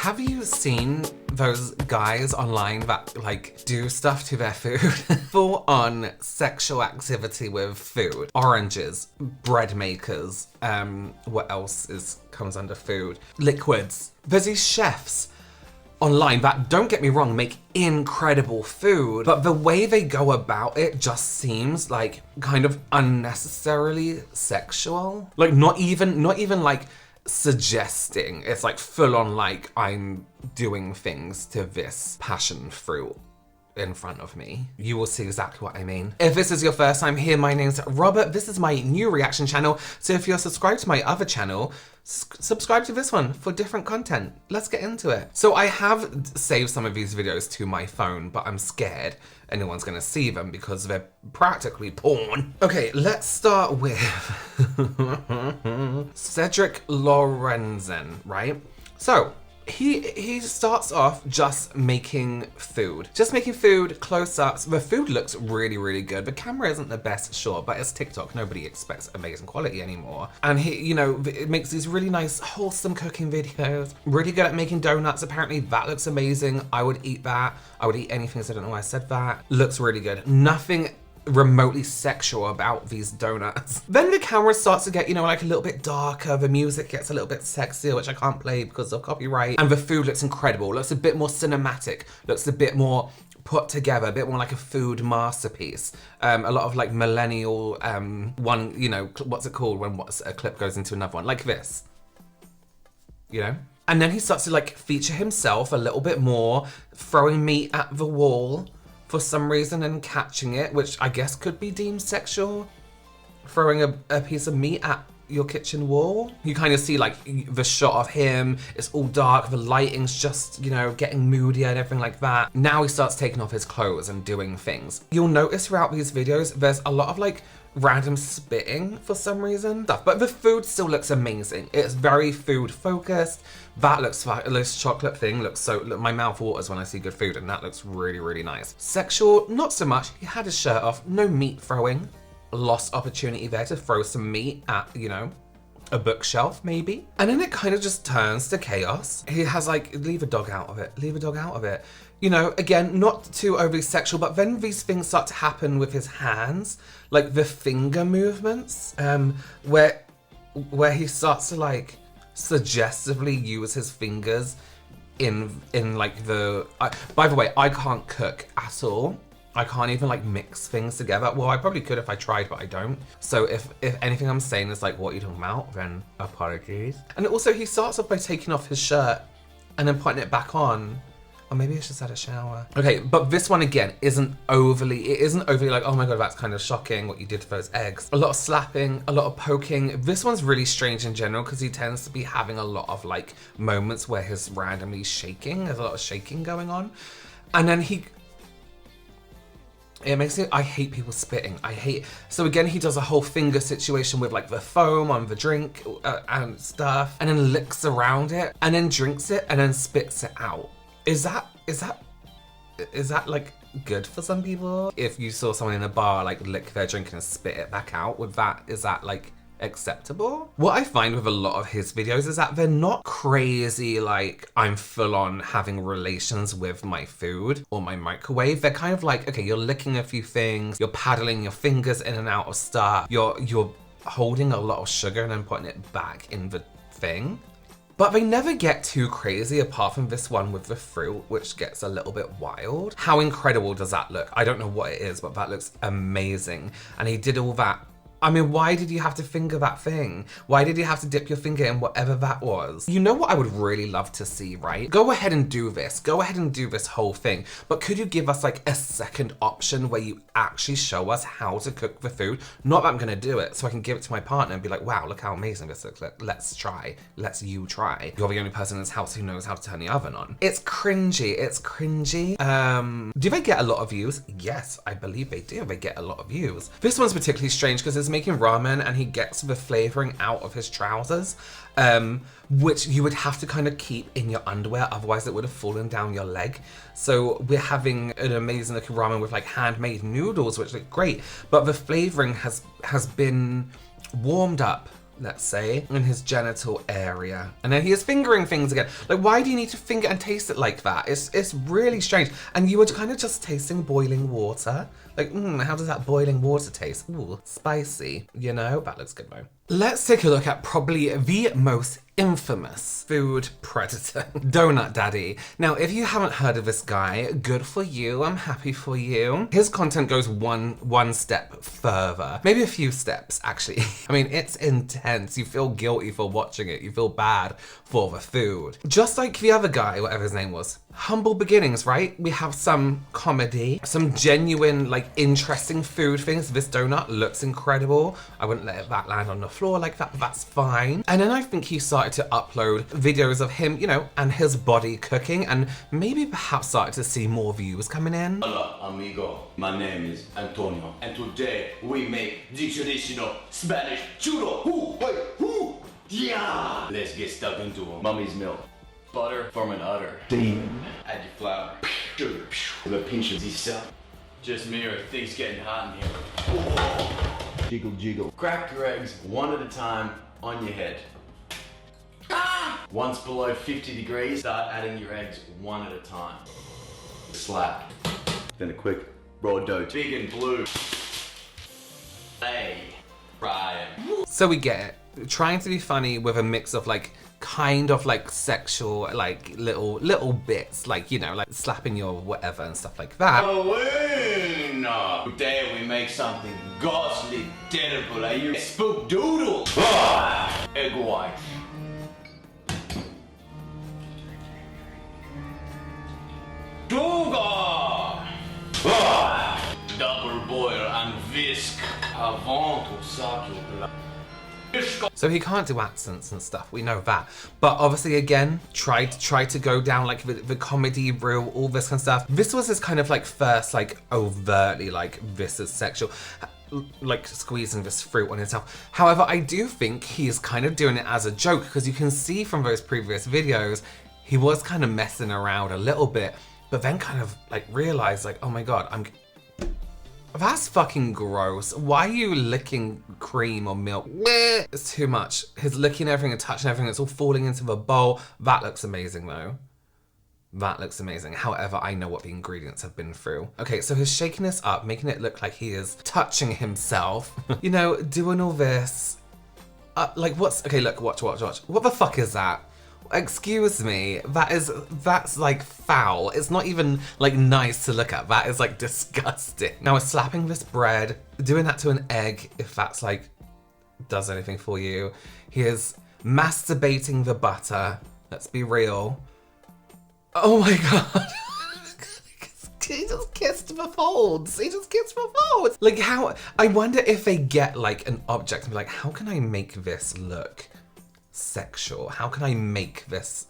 Have you seen those guys online that like do stuff to their food? Full on sexual activity with food. Oranges, bread makers, what else comes under food? Liquids. There's these chefs online that, don't get me wrong, make incredible food, but the way they go about it just seems like kind of unnecessarily sexual. Like not even like suggesting. It's like full on like I'm doing things to this passion fruit in front of me. You will see exactly what I mean. If this is your first time here, my name's Robert. This is my new reaction channel. So if you're subscribed to my other channel, subscribe to this one for different content. Let's get into it. So I have saved some of these videos to my phone, but I'm scared anyone's gonna see them because they're practically porn. Okay, let's start with Cedric Lorenzen, right? So he starts off just making food. Just making food, close-ups. The food looks really, really good. The camera isn't the best, sure, but it's TikTok. Nobody expects amazing quality anymore. And he, you know, it makes these really nice, wholesome cooking videos. Really good at making donuts. Apparently that looks amazing. I would eat that. I would eat anything, so I don't know why I said that. Looks really good. Nothing remotely sexual about these donuts. Then the camera starts to get, you know, like a little bit darker, the music gets a little bit sexier, which I can't play because of copyright, and the food looks incredible, looks a bit more cinematic, looks a bit more put together, a bit more like a food masterpiece. A lot of like millennial, one, you know, what's it called when a clip goes into another one, like this, you know? And then he starts to like feature himself a little bit more, throwing meat at the wall for some reason and catching it, which I guess could be deemed sexual. Throwing a piece of meat at your kitchen wall. You kind of see like the shot of him, it's all dark, the lighting's just, you know, getting moodier and everything like that. Now he starts taking off his clothes and doing things. You'll notice throughout these videos, there's a lot of like random spitting for some reason, but the food still looks amazing. It's very food focused. That looks fine. This chocolate thing looks so, look, my mouth waters when I see good food, and that looks really, really nice. Sexual, not so much. He had his shirt off, no meat throwing. Lost opportunity there to throw some meat at, you know, a bookshelf maybe. And then it kind of just turns to chaos. He has like, leave a dog out of it, leave a dog out of it. You know, again, not too overly sexual, but then these things start to happen with his hands, like the finger movements, where he starts to like suggestively use his fingers in like the, by the way, I can't cook at all. I can't even like mix things together. Well, I probably could if I tried, but I don't. So if anything I'm saying is like, what are you talking about? Then apologies. And also he starts off by taking off his shirt and then putting it back on. Or maybe I just had a shower. Okay, but this one again isn't overly like, oh my God, that's kind of shocking what you did to those eggs. A lot of slapping, a lot of poking. This one's really strange in general because he tends to be having a lot of like moments where he's randomly shaking. There's a lot of shaking going on. And then it makes me, I hate people spitting. So again, he does a whole finger situation with like the foam on the drink and stuff, and then licks around it, and then drinks it, and then spits it out. Is that like good for some people? If you saw someone in a bar like lick their drink and spit it back out with that, is that like acceptable? What I find with a lot of his videos is that they're not crazy like I'm full on having relations with my food or my microwave. They're kind of like, okay, you're licking a few things, you're paddling your fingers in and out of stuff, you're holding a lot of sugar and then putting it back in the thing. But they never get too crazy apart from this one with the fruit, which gets a little bit wild. How incredible does that look? I don't know what it is, but that looks amazing. And he did all that. I mean, why did you have to finger that thing? Why did you have to dip your finger in whatever that was? You know what I would really love to see, right? Go ahead and do this. Go ahead and do this whole thing. But could you give us like a second option where you actually show us how to cook the food? Not that I'm gonna do it, so I can give it to my partner and be like, wow, look how amazing this looks. Let's try. Let's you try. You're the only person in this house who knows how to turn the oven on. It's cringy. It's cringy. Do they get a lot of views? Yes, I believe they do. They get a lot of views. This one's particularly strange because it's making ramen and he gets the flavoring out of his trousers, which you would have to kind of keep in your underwear, otherwise it would have fallen down your leg. So we're having an amazing looking ramen with like handmade noodles, which look great, but the flavoring has been warmed up let's say, in his genital area. And then he is fingering things again. Like, why do you need to finger and taste it like that? It's really strange. And you were kind of just tasting boiling water. Like, how does that boiling water taste? Ooh, spicy, you know? That looks good though. Let's take a look at probably the most infamous food predator, Donut Daddy. Now, if you haven't heard of this guy, good for you, I'm happy for you. His content goes one step further, maybe a few steps actually. I mean, it's intense. You feel guilty for watching it. You feel bad for the food. Just like the other guy, whatever his name was. Humble beginnings, right? We have some comedy, some genuine, like, interesting food things. This donut looks incredible. I wouldn't let that land on the floor like that, but that's fine. And then I think he started to upload videos of him, you know, and his body cooking, and maybe perhaps started to see more views coming in. Hola, amigo. My name is Antonio, and today we make the traditional Spanish churro. Yeah! Let's get stuck into mommy's milk. Butter from an udder. Steam. Add your flour. Sugar. With a pinch of salt. Just me or things getting hot in here. Jiggle, jiggle. Crack your eggs one at a time on your head. Once below 50 degrees, start adding your eggs one at a time. Slap. Then a quick raw dough. Big and blue. Hey. Fry 'em. So we get it. Trying to be funny with a mix of like kind of like sexual like little bits, like, you know, like slapping your whatever and stuff like that. Bueno. Today we make something ghastly, terrible. Are you spook doodle? Egg white. Sugar. Double boil and whisk avant to circular. So he can't do accents and stuff, we know that. But obviously, again, try to go down like the comedy route, all this kind of stuff. This was his kind of like first like overtly like this is sexual, like squeezing this fruit on himself. However, I do think he's kind of doing it as a joke, because you can see from those previous videos, he was kind of messing around a little bit, but then kind of like realized like, oh my God, that's fucking gross. Why are you licking cream or milk? It's too much. He's licking everything and touching everything. It's all falling into the bowl. That looks amazing though. That looks amazing. However, I know what the ingredients have been through. Okay, so he's shaking this up, making it look like he is touching himself. You know, doing all this. Like what's, okay, look, watch. What the fuck is that? Excuse me, that's like foul. It's not even like nice to look at. That is like disgusting. Now we're slapping this bread, doing that to an egg, if that's like does anything for you. He is masturbating the butter. Let's be real. Oh my God. He just kissed the folds. He just kissed the folds. Like how, I wonder if they get like an object and be like, how can I make this look sexual? How can I make this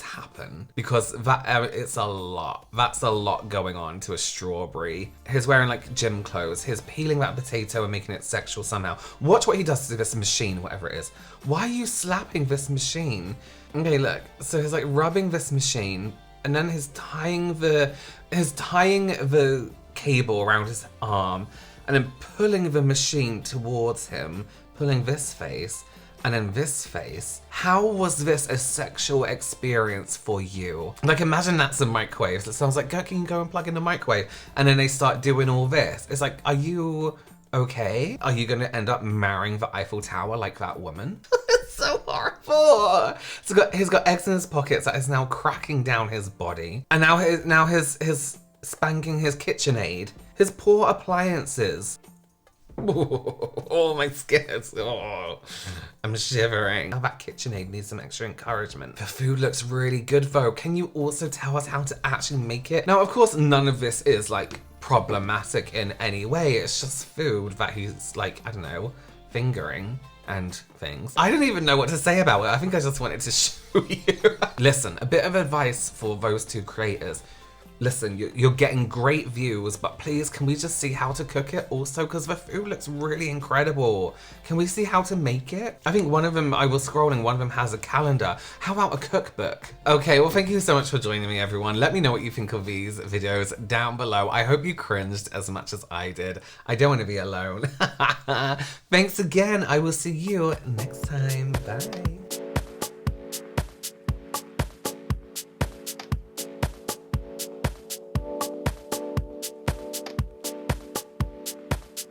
happen? Because that it's a lot. That's a lot going on to a strawberry. He's wearing like gym clothes. He's peeling that potato and making it sexual somehow. Watch what he does to this machine, whatever it is. Why are you slapping this machine? Okay, look. So he's like rubbing this machine, and then he's tying the cable around his arm, and then pulling the machine towards him, pulling this face. And in this face, how was this a sexual experience for you? Like, imagine that's a microwave. It sounds like, can you go and plug in the microwave? And then they start doing all this. It's like, are you okay? Are you gonna end up marrying the Eiffel Tower like that woman? It's so horrible. So he's got eggs in his pockets that is now cracking down his body. And now his spanking his KitchenAid. His poor appliances. Oh, my skin is, I'm shivering. Oh, that KitchenAid needs some extra encouragement. The food looks really good though. Can you also tell us how to actually make it? Now, of course, none of this is like problematic in any way. It's just food that he's like, I don't know, fingering and things. I don't even know what to say about it. I think I just wanted to show you. Listen, a bit of advice for those two creators. Listen, you're getting great views, but please, can we just see how to cook it also? Because the food looks really incredible. Can we see how to make it? I think one of them, I was scrolling, one of them has a calendar. How about a cookbook? Okay, well, thank you so much for joining me, everyone. Let me know what you think of these videos down below. I hope you cringed as much as I did. I don't want to be alone. Thanks again. I will see you next time. Bye.